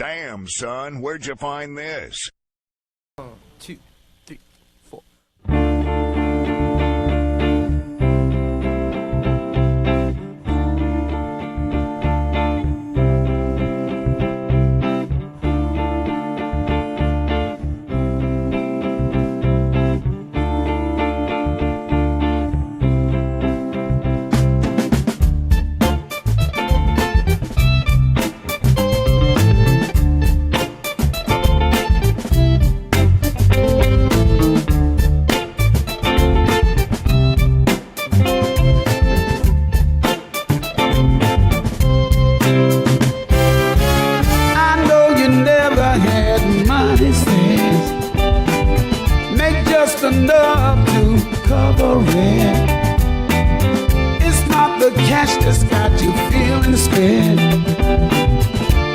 Damn, son, where'd you find this? 2, 3, 4. Enough to cover it. It's not the cash that's got you feeling scared.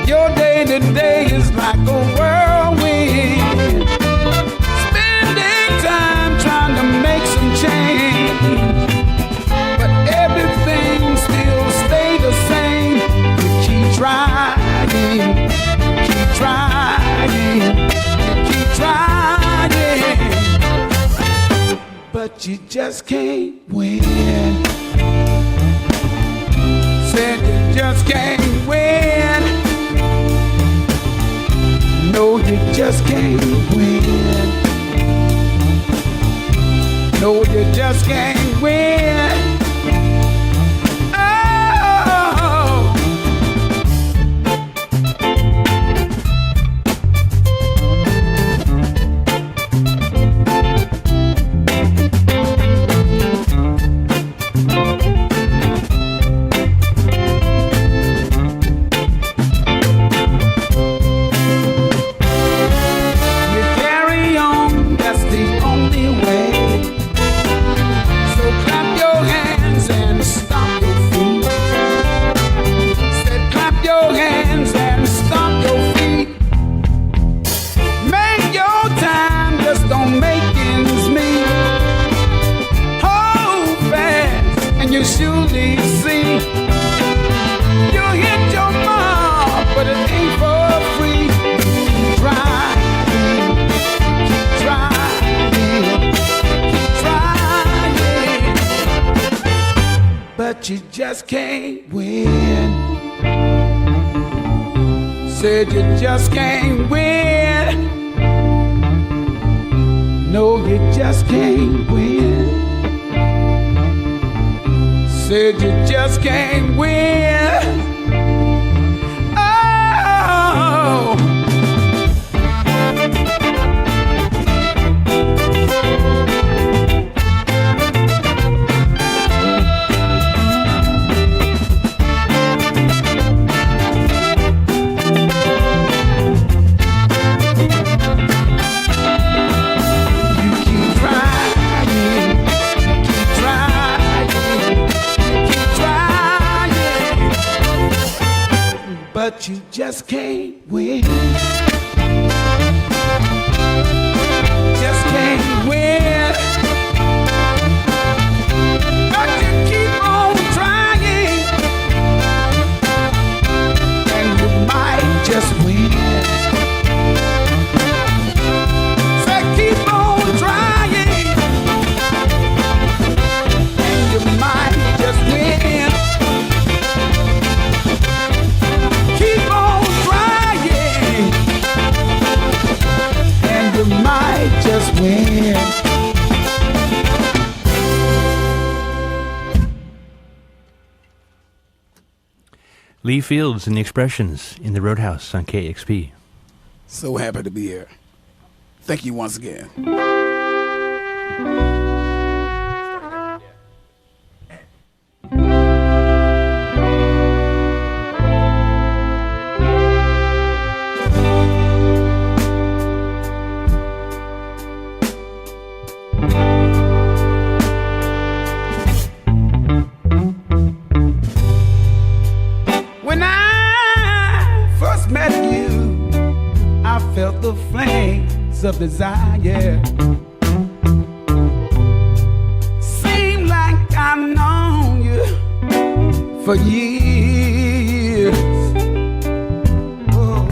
Your day to day is like a whirlwind, spending time trying to make some change, but everything still stay the same. You keep trying, keep trying, keep trying, but you just can't win. Said you just can't win. No, you just can't win. No, you just can't win. Surely see you hit your mark, but it ain't for free. Keep trying, keep trying, keep trying, but you just can't win. Said you just can't win. No, you just can't win. Said you just can't win. Oh, but you just can't win. Just can't win. But you keep on trying, and you might just win. So keep on trying, and you might just win. Keep on trying, and you might just win. Lee Fields and the Expressions in the Roadhouse on KEXP. So happy to be here. Thank you once again. When I first met you, I felt the flames of desire. Seemed like I've known you for years. Oh.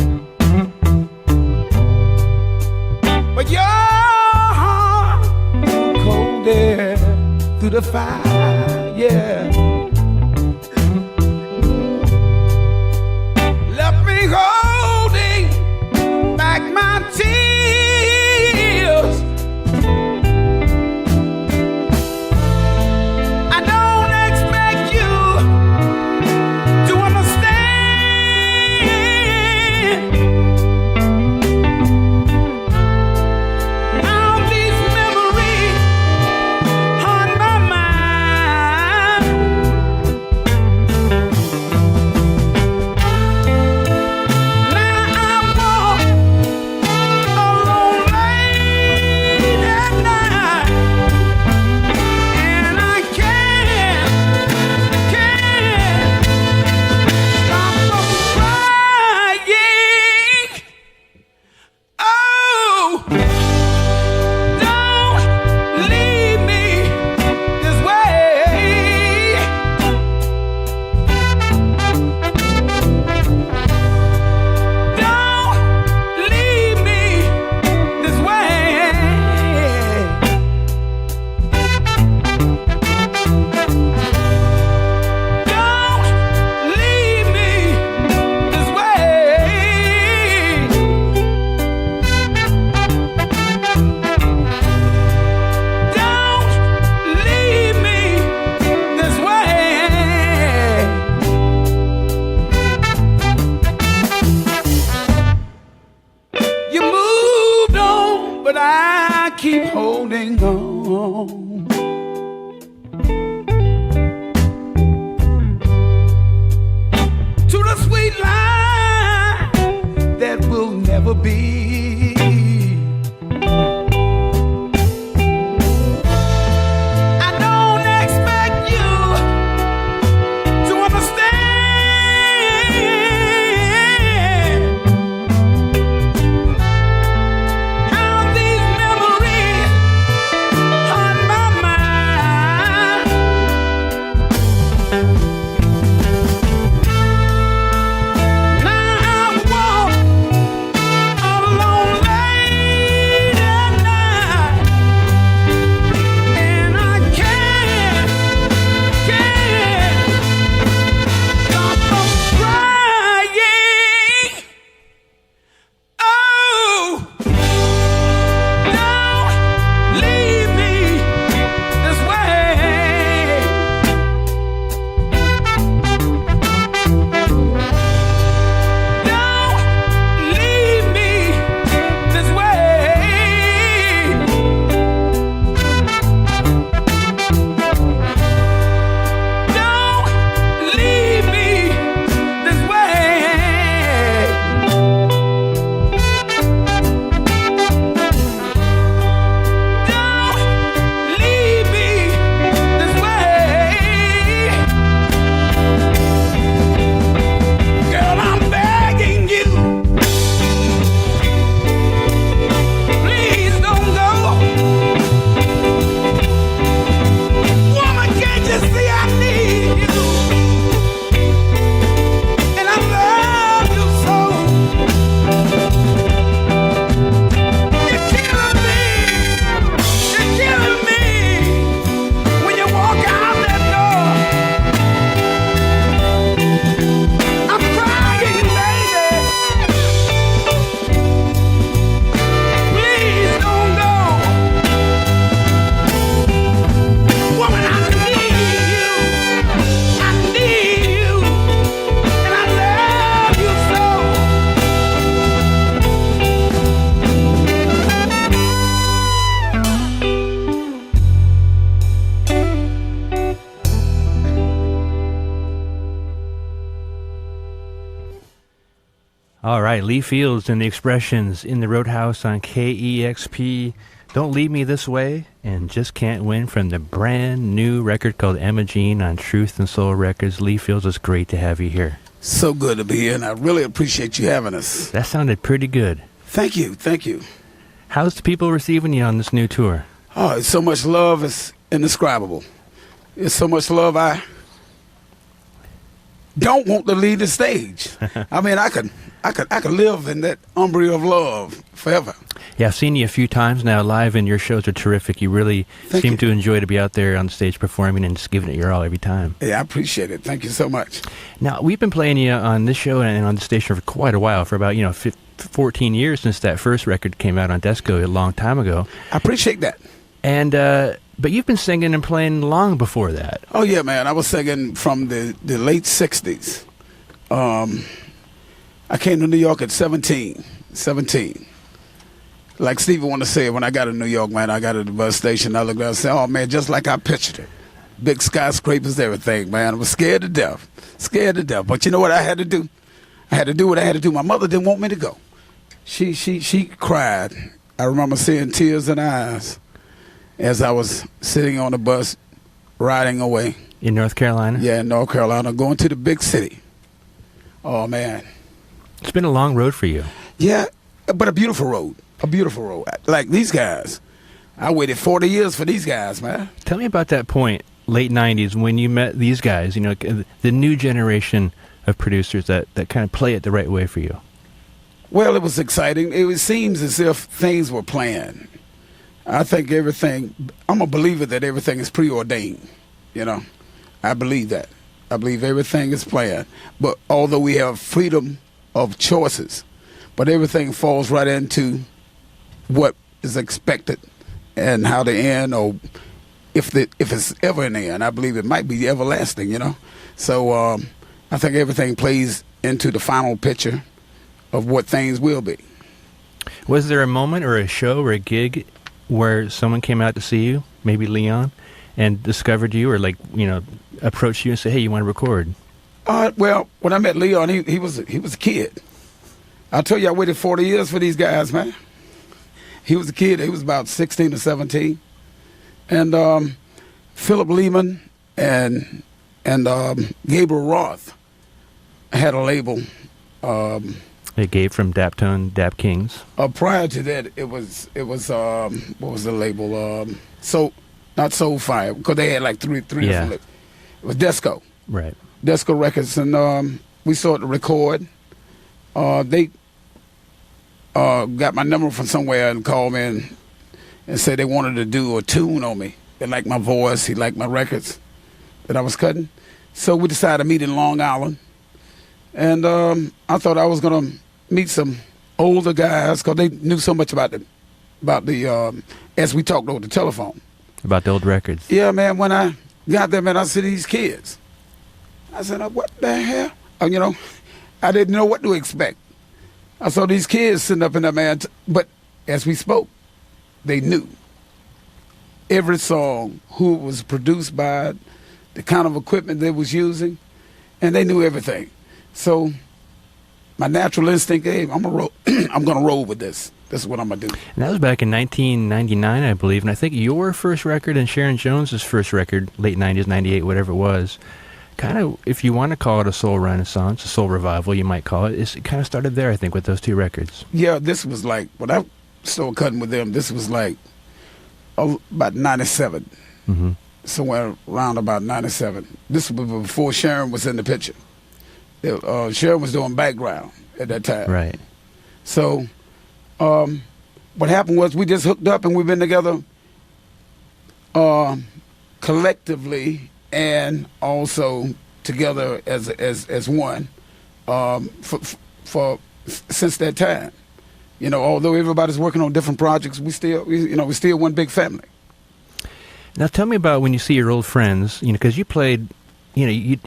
the fire, yeah. Left me holding back my tears. I don't expect you to understand all these memories on my mind. Now I walk alone late at night, and I can't stop from crying. Oh, don't leave me this way. Don't leave me this way. Don't leave me this way. Don't leave me this way. You moved on, but I keep holding on. To the sweet line that will never be. I don't expect you to understand how these memories on my mind. Now I walk alone late at night, and I can't stop from crying. Oh, don't leave me this way. Don't leave me this way. Don't leave me this way. Don't leave me this way. Girl, I'm begging you, please don't go. Woman, can't you see I need you? And I love you so. You're killing me when you walk out that door. I'm crying, baby. Please don't go. Woman, I need you. I need you. And I love you so. All right, Lee Fields and the Expressions in the Roadhouse on KEXP. Don't Leave Me This Way and Just Can't Win from the brand new record called Emma Jean on Truth and Soul Records. Lee Fields, it's great to have you here. So good to be here, and I really appreciate you having us. That sounded pretty good. Thank you, thank you. How's the people receiving you on this new tour? Oh, it's so much love, it's indescribable. It's so much love, I don't want to leave the stage. I mean, I could I could live in that umbrella of love forever. Yeah, I've seen you a few times now live, and your shows are terrific. You really seem to enjoy to be out there on stage performing and just giving it your all every time. Yeah, I appreciate it. Thank you so much. Now, we've been playing you on this show and on the station for quite a while, for about 14 years since that first record came out on Desco a long time ago. I appreciate that. And but you've been singing and playing long before that. Oh yeah, man. I was singing from the late '60s. I came to New York at 17. Like Stevie Wonder said, when I got to New York, man, I got to the bus station. I looked out and said, "Oh man, just like I pictured it, big skyscrapers, everything, man." I was scared to death. But you know what I had to do? I had to do what I had to do. My mother didn't want me to go. She cried. I remember seeing tears in her eyes as I was sitting on the bus riding away. In North Carolina? Yeah, in North Carolina, going to the big city. Oh, man. It's been a long road for you. Yeah, but a beautiful road. A beautiful road. Like these guys. I waited 40 years for these guys, man. Tell me about that point, late 90s, when you met these guys, the new generation of producers that kind of play it the right way for you. Well, it was exciting. It seems as if things were planned. I think I'm a believer that everything is preordained, I believe that. I believe everything is planned. But although we have freedom of choices, but everything falls right into what is expected and how to end, or if it's ever an end. I believe it might be everlasting, So I think everything plays into the final picture of what things will be. Was there a moment or a show or a gig where someone came out to see you, maybe Leon, and discovered you, or approached you and said, "Hey, you want to record"? Well, when I met Leon, he was a kid. I tell you, I waited 40 years for these guys, man. He was a kid. He was about 16 or 17. And Philip Lehman and Gabriel Roth had a label. They gave from Daptone, Dap Kings. Prior to that, it was what was the label? Not Soul Fire, because they had like three different labels. It was Desco. Right. Desco Records, and we started to record. They got my number from somewhere and called me and said they wanted to do a tune on me. They liked my voice. He liked my records that I was cutting. So we decided to meet in Long Island. And I thought I was going to meet some older guys because they knew so much about the as we talked over the telephone. About the old records. Yeah, man. When I got there, man, I said, these kids. I said, what the hell? I didn't know what to expect. I saw these kids sitting up in there, man. But as we spoke, they knew every song, who it was produced by, the kind of equipment they was using, and they knew everything. So my natural instinct, hey, I'm going to roll with this. This is what I'm going to do. And that was back in 1999, I believe. And I think your first record and Sharon Jones's first record, late 90s, 98, whatever it was, kind of, if you want to call it a soul renaissance, a soul revival, you might call it, it kind of started there, I think, with those two records. Yeah, this was like, when I started cutting with them, this was like about 97. Mm-hmm. Somewhere around about 97. This was before Sharon was in the picture. Sharon was doing background at that time. Right. So what happened was we just hooked up and we've been together collectively and also together as one for since that time. Although everybody's working on different projects, we still one big family. Now tell me about when you see your old friends, because you played, you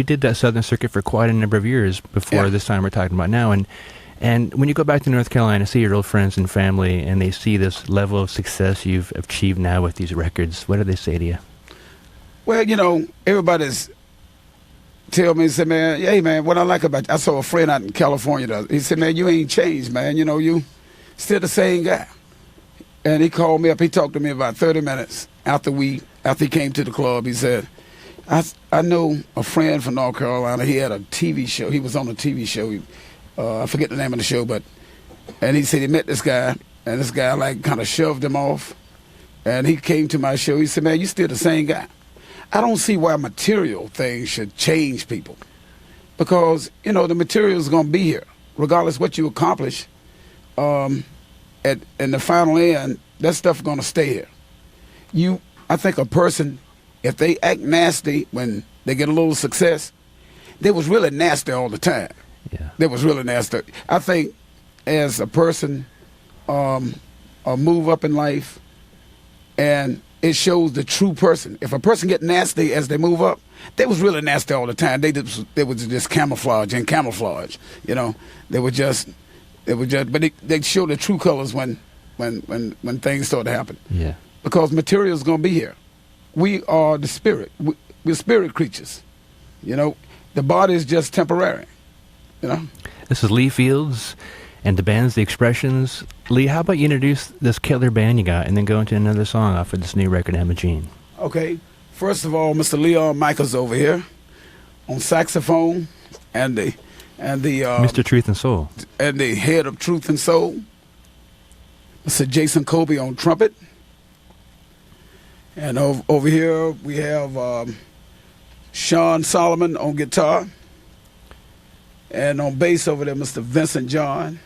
did that Southern Circuit for quite a number of years before this time we're talking about now, and when you go back to North Carolina, see your old friends and family, and they see this level of success you've achieved now with these records, what do they say to you? Well, everybody's tell me, said, man, hey, man, what I like about you, I saw a friend out in California, he said, man, you ain't changed, man, you still the same guy. And he called me up, he talked to me about 30 minutes after he came to the club. He said, I know a friend from North Carolina, he had a TV show, he was on a TV show, I forget the name of the show, and he said he met this guy, and this guy like kind of shoved him off, and he came to my show, he said, man, you still the same guy. I don't see why material things should change people, because, the material is going to be here regardless what you accomplish, in the final end, that stuff going to stay here. I think a person, if they act nasty when they get a little success, they was really nasty all the time. Yeah. They was really nasty. I think as a person, move up in life, and it shows the true person. If a person get nasty as they move up, they was really nasty all the time. They was just camouflage. You know, they were just, but they show the true colors when things start to happen. Yeah. Because material is going to be here. We are the spirit. We're spirit creatures. You know, the body is just temporary. You know. This is Lee Fields, and the band's The Expressions. Lee, how about you introduce this killer band you got, and then go into another song off of this new record, Emma Jean? Okay. First of all, Mr. Leon Michaels over here on saxophone, and the Mr. Truth and Soul, and the head of Truth and Soul, Mr. Jason Colby on trumpet, and over here we have Sean Solomon on guitar, and on bass over there Mr. Vincent John,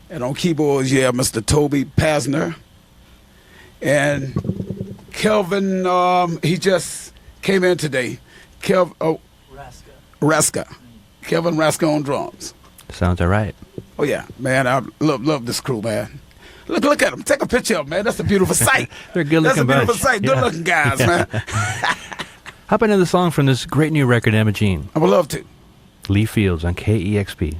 and on keyboards you have Mr. Toby Pasner, and Kelvin, he just came in today. Raska. Kelvin Raska on drums. Sounds all right. Oh yeah, man, I love this crew, man. Look at them. Take a picture of them, man. That's a beautiful sight. They're a good-looking That's a beautiful bunch. sight. Good-looking guys, man. How about another song from this great new record, Emma Jean? I would love to. Lee Fields on KEXP.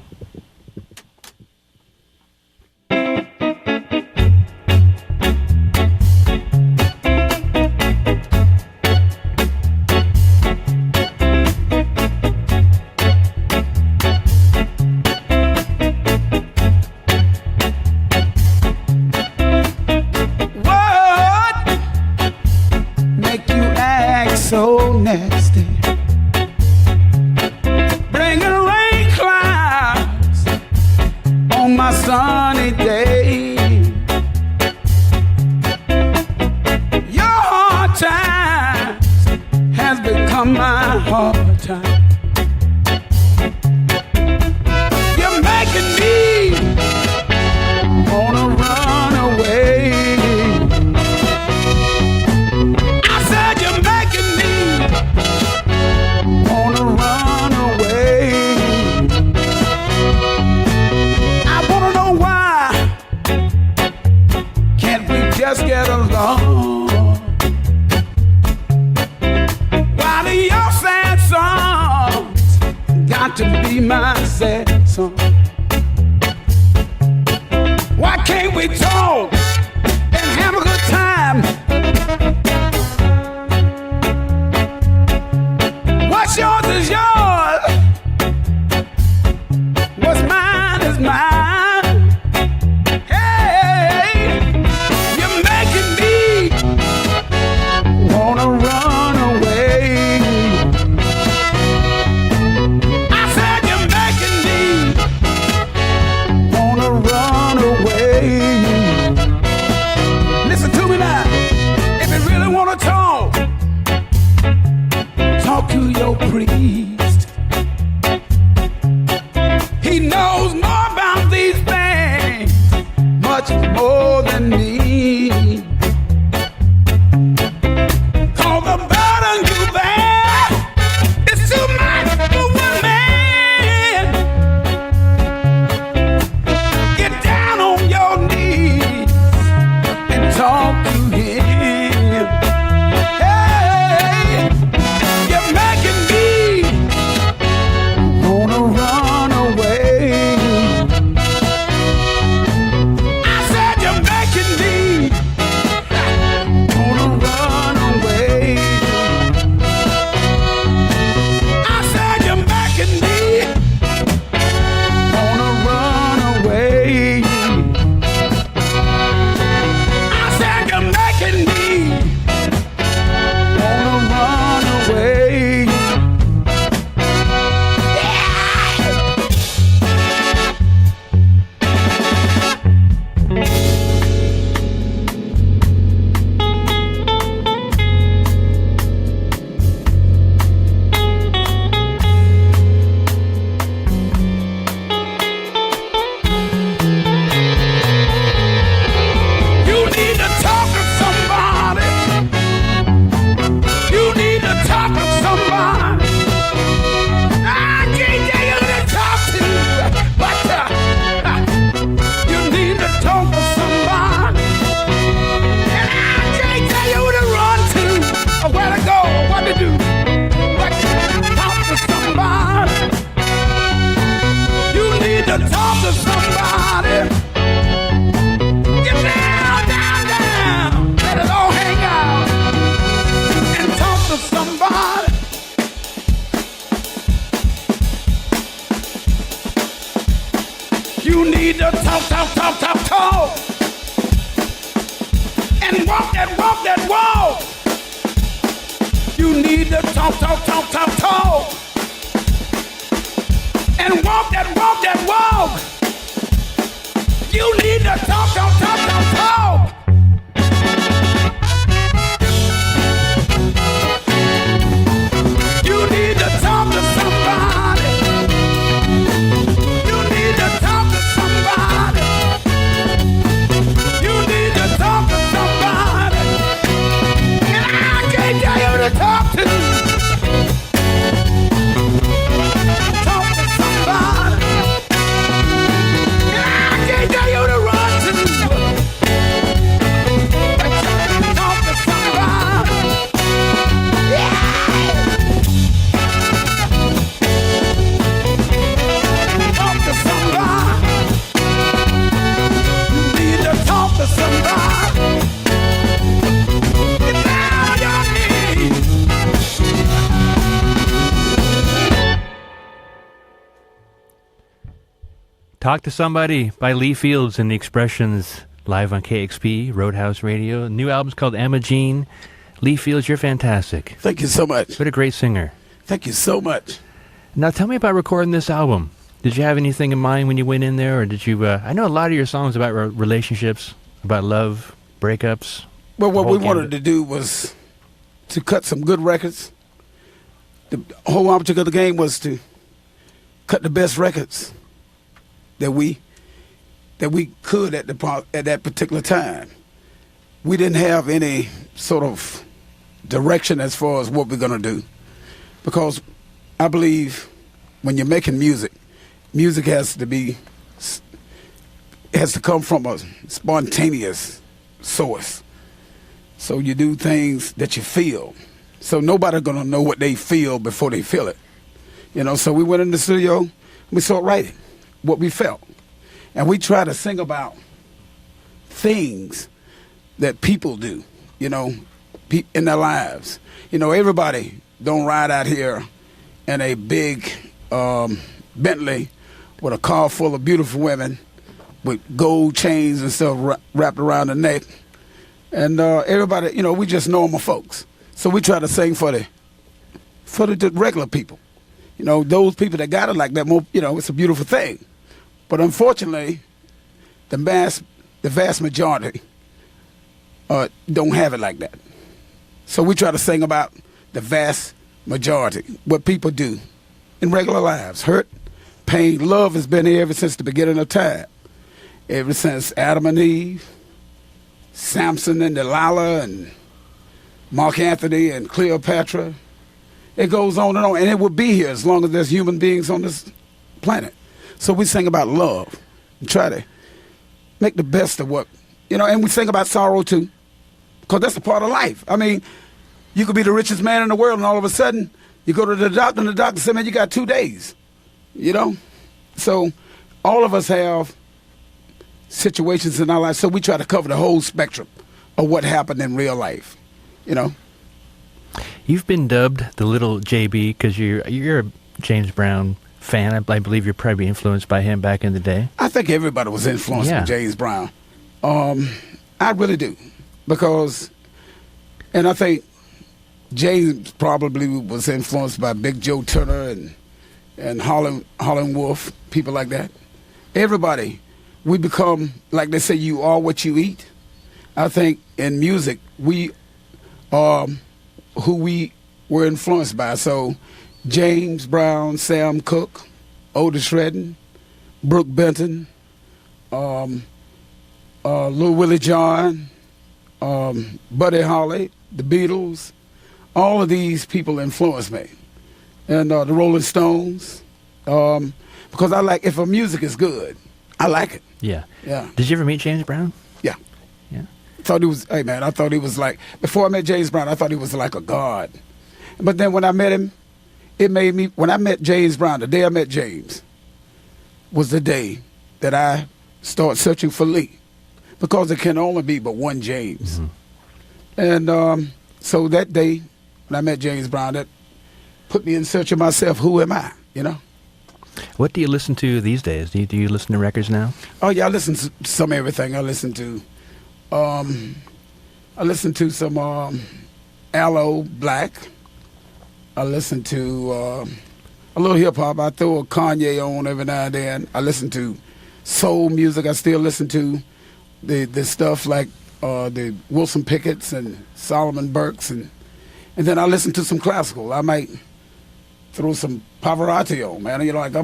So nasty, bringing rain clouds on my sunny day. Your hard times has become my hard time. You're making me wanna run away. Just get along. While your sad songs got to be my sad song. Why can't we talk and have a good time? What's yours is yours. What's mine is mine. Wanna run away. I said you're making me wanna run away. Listen to me now. If you really wanna talk, talk to your priest. He knows more about these things, much more than me. Wanna run away. You need to talk, talk, talk, talk, talk. And walk that walk. You need to talk, talk, talk, talk, talk. And walk that walk. You need to talk, talk, talk, talk, talk. You need to talk to somebody. You need to talk to somebody. You need to talk to somebody. And I can't tell you to talk to. Talk to somebody. And I can't tell you to run to. Talk to somebody. Yeah. Talk to somebody. You need to talk to somebody. Get down on your knees. Talk to Somebody by Lee Fields and the Expressions live on KEXP, Roadhouse Radio. New album's called Emma Jean. Lee Fields, you're fantastic. Thank you so much. What a great singer. Thank you so much. Now tell me about recording this album. Did you have anything in mind when you went in there, or did you, I know a lot of your songs about relationships, about love, breakups. Well, what we whole wanted gambit. to do was to cut some good records. The whole object of the game was to cut the best records that we could at that particular time. We didn't have any sort of direction as far as what we're going to do, because I believe when you're making music, music has to come from a spontaneous source. So you do things that you feel. So nobody's gonna know what they feel before they feel it. So we went in the studio and we started writing what we felt. And we try to sing about things that people do, in their lives. Everybody don't ride out here in a big Bentley with a car full of beautiful women with gold chains and stuff wrapped around the neck. And everybody, we just normal folks. So we try to sing for the regular people. Those people that got it like that, it's a beautiful thing. But unfortunately, the vast majority don't have it like that. So we try to sing about the vast majority, what people do in regular lives. Hurt, pain, love has been here ever since the beginning of time. Ever since Adam and Eve, Samson and Delilah, and Mark Anthony and Cleopatra. It goes on, and it will be here as long as there's human beings on this planet. So we sing about love and try to make the best of what, and we sing about sorrow too, because that's a part of life. I mean, you could be the richest man in the world, and all of a sudden, you go to the doctor, and the doctor says, man, you got 2 days, So all of us have situations in our life, so we try to cover the whole spectrum of what happened in real life, You've been dubbed the Little JB because you're a James Brown fan. I believe you're probably influenced by him back in the day. I think everybody was influenced by James Brown. I really do, and I think James probably was influenced by Big Joe Turner and Harlan Wolf, people like that. Everybody, we become, like they say, you are what you eat. I think in music, we are who we were influenced by. So James Brown, Sam Cooke, Otis Redding, Brooke Benton, Lil Willie John, Buddy Holly, the Beatles, all of these people influenced me. And the Rolling Stones, because I like, if a music is good, I like it. Yeah. Yeah. Did you ever meet James Brown? Yeah. Yeah. I thought he was like, before I met James Brown, I thought he was like a god. But then when I met him, it made me, when I met James Brown, the day I met James was the day that I started searching for Lee, because there can only be but one James. Mm-hmm. And so that day when I met James Brown, that put me in search of myself. Who am I, What do you listen to these days? Do you listen to records now? Oh yeah, I listen to some everything. I listen to some Aloe Black. I listen to a little hip hop. I throw a Kanye on every now and then. I listen to soul music. I still listen to the stuff like the Wilson Pickett's and Solomon Burke's, and then I listen to some classical. I might throw some Pavarotti on, man. You know, like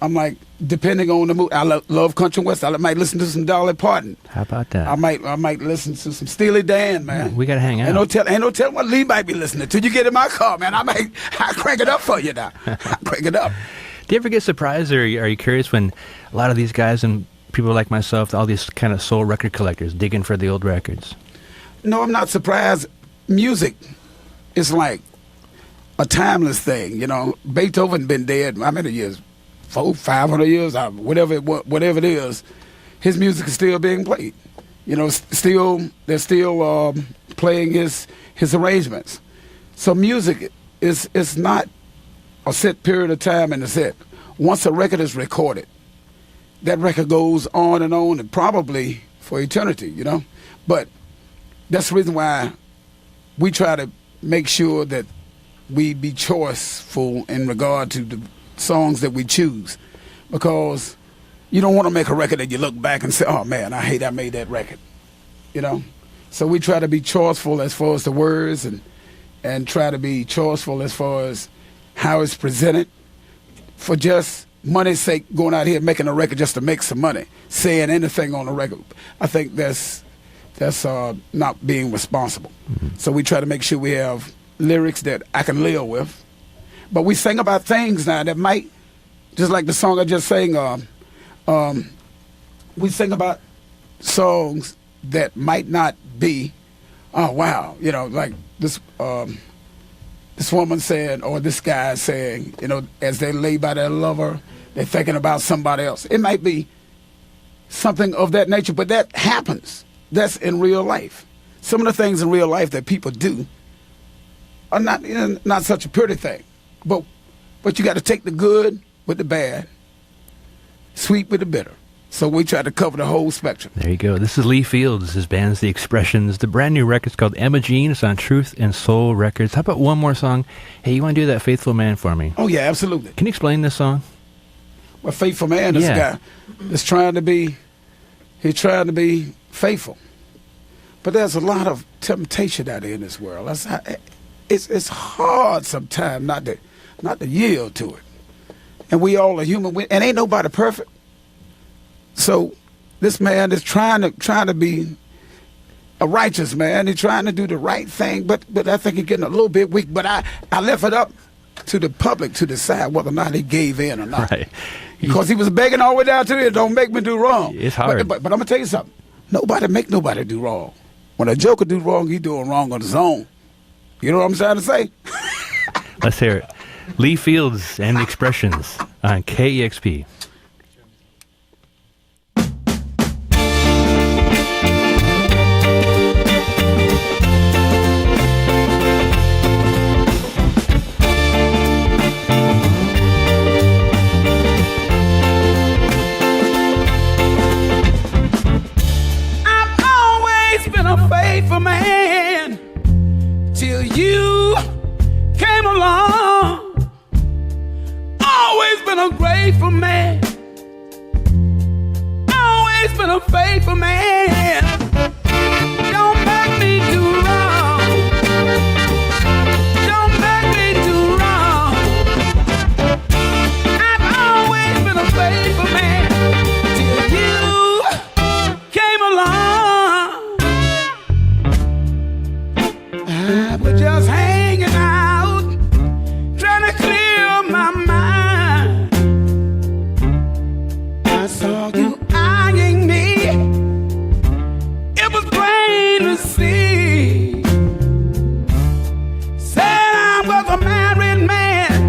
I'm like depending on the mood. I love country west. I might listen to some Dolly Parton. How about that? I might listen to some Steely Dan, man. We gotta hang out. Ain't no telling what Lee might be listening to. You get in my car, man. I crank it up for you now. I crank it up. Do you ever get surprised, or are you curious when a lot of these guys and people like myself, all these kind of soul record collectors, digging for the old records? No, I'm not surprised. Music is like a timeless thing, you know. Beethoven been dead how many years? 500 years, whatever it is. His music is still being played. You know, they're still playing his arrangements. So music is not a set period of time in the set. Once a record is recorded, that record goes on and probably for eternity, you know. But that's the reason why we try to make sure that we be choiceful in regard to the songs that we choose, because you don't want to make a record that you look back and say, oh man, I hate I made that record, you know. So we try to be choiceful as far as the words and try to be choiceful as far as how it's presented, for just money's sake, going out here making a record just to make some money, saying anything on the record. I think that's not being responsible. Mm-hmm. So we try to make sure we have lyrics that I can live with. But we sing about things now that might, just like the song I just sang, we sing about songs that might not be, oh wow, you know, like this woman saying, or this guy saying, you know, as they lay by their lover, they're thinking about somebody else. It might be something of that nature, but that happens. That's in real life. Some of the things in real life that people do are not, you know, not such a pretty thing. But you got to take the good with the bad, sweet with the bitter. So we try to cover the whole spectrum. There you go. This is Lee Fields. His band's The Expressions. The brand new record's called Emma Jean. It's on Truth and Soul Records. How about one more song? Hey, you want to do that Faithful Man for me? Oh, yeah, absolutely. Can you explain this song? Well, Faithful Man, this guy is trying to be faithful. But there's a lot of temptation out there in this world. It's hard sometimes not to yield to it. And we all are human, and ain't nobody perfect. So this man is trying to be a righteous man. He's trying to do the right thing, but I think he's getting a little bit weak. But I left it up to the public to decide whether or not he gave in or not. Right. Because he was begging all the way down to it, don't make me do wrong. It's hard. But I'm going to tell you something. Nobody make nobody do wrong. When a joker do wrong, he doing wrong on his own. You know what I'm trying to say? Let's hear it. Lee Fields and The Expressions on KEXP. I've always been a faithful man till you came along. Always been a grateful man. Always been a faithful man. Don't make me do wrong. Don't make me do wrong. I've always been a faithful man till you came along. I was just hanging out, trying to clear my mind. I saw you eyeing me. It was plain to see. Said I was a married man.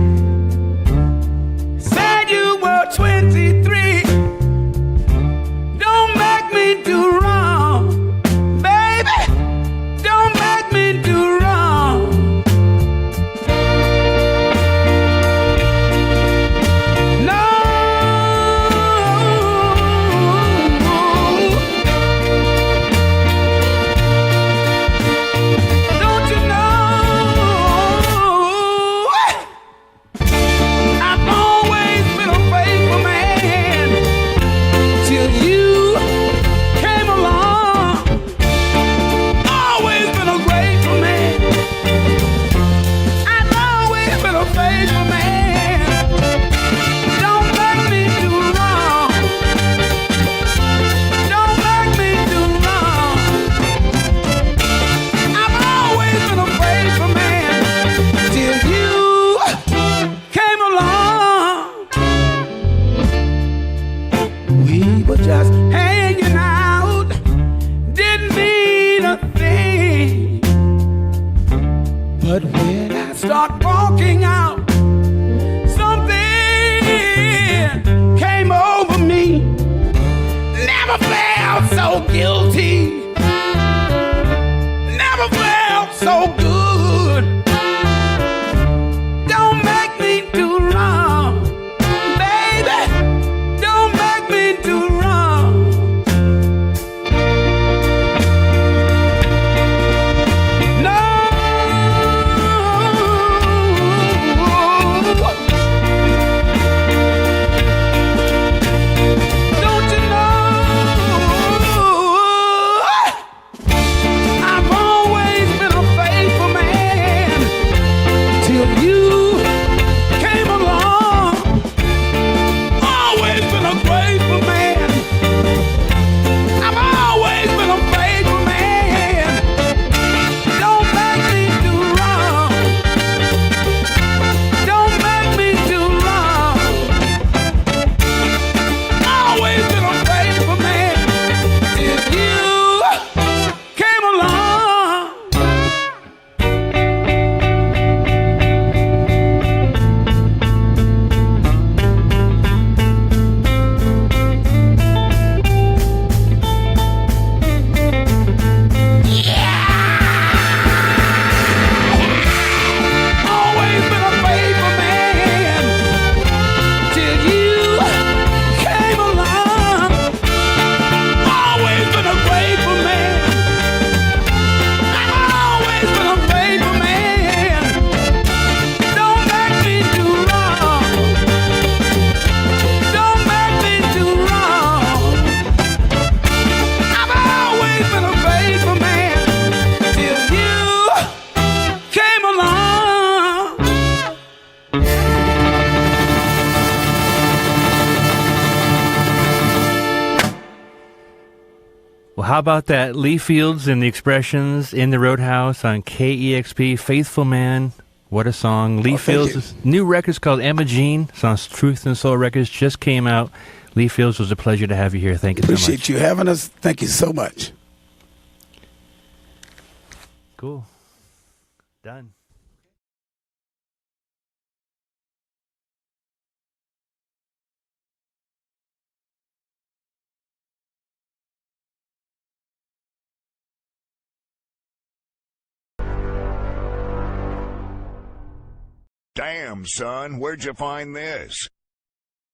Said you were 23. Don't make me do wrong, baby. Don't make me do wrong. wind came over me. Never felt so guilty. Never felt so good. Don't make me do wrong, baby. Don't make me do wrong. No. Don't you know? I've always been a faithful man till you came along. Always been a grateful man. I've always been a faithful man. Don't make me do wrong. Don't make me do wrong. Always been a faithful man till you came along. Always been a faithful man till you came along. Always been a grateful man. I've always been a faithful man. Don't make me do wrong. Don't make me do wrong. I've always been a faithful man till you came along. Well, how about that? Lee Fields and the Expressions in the Roadhouse on KEXP. Faithful Man. What a song. Lee Oh, thank Fields' new record's called Emma Jean. It's on Truth and Soul Records. Just came out. Lee Fields, was a pleasure to have you here. Thank you so much. Appreciate you having us. Thank you so much. Cool. Done. Damn, son, where'd you find this?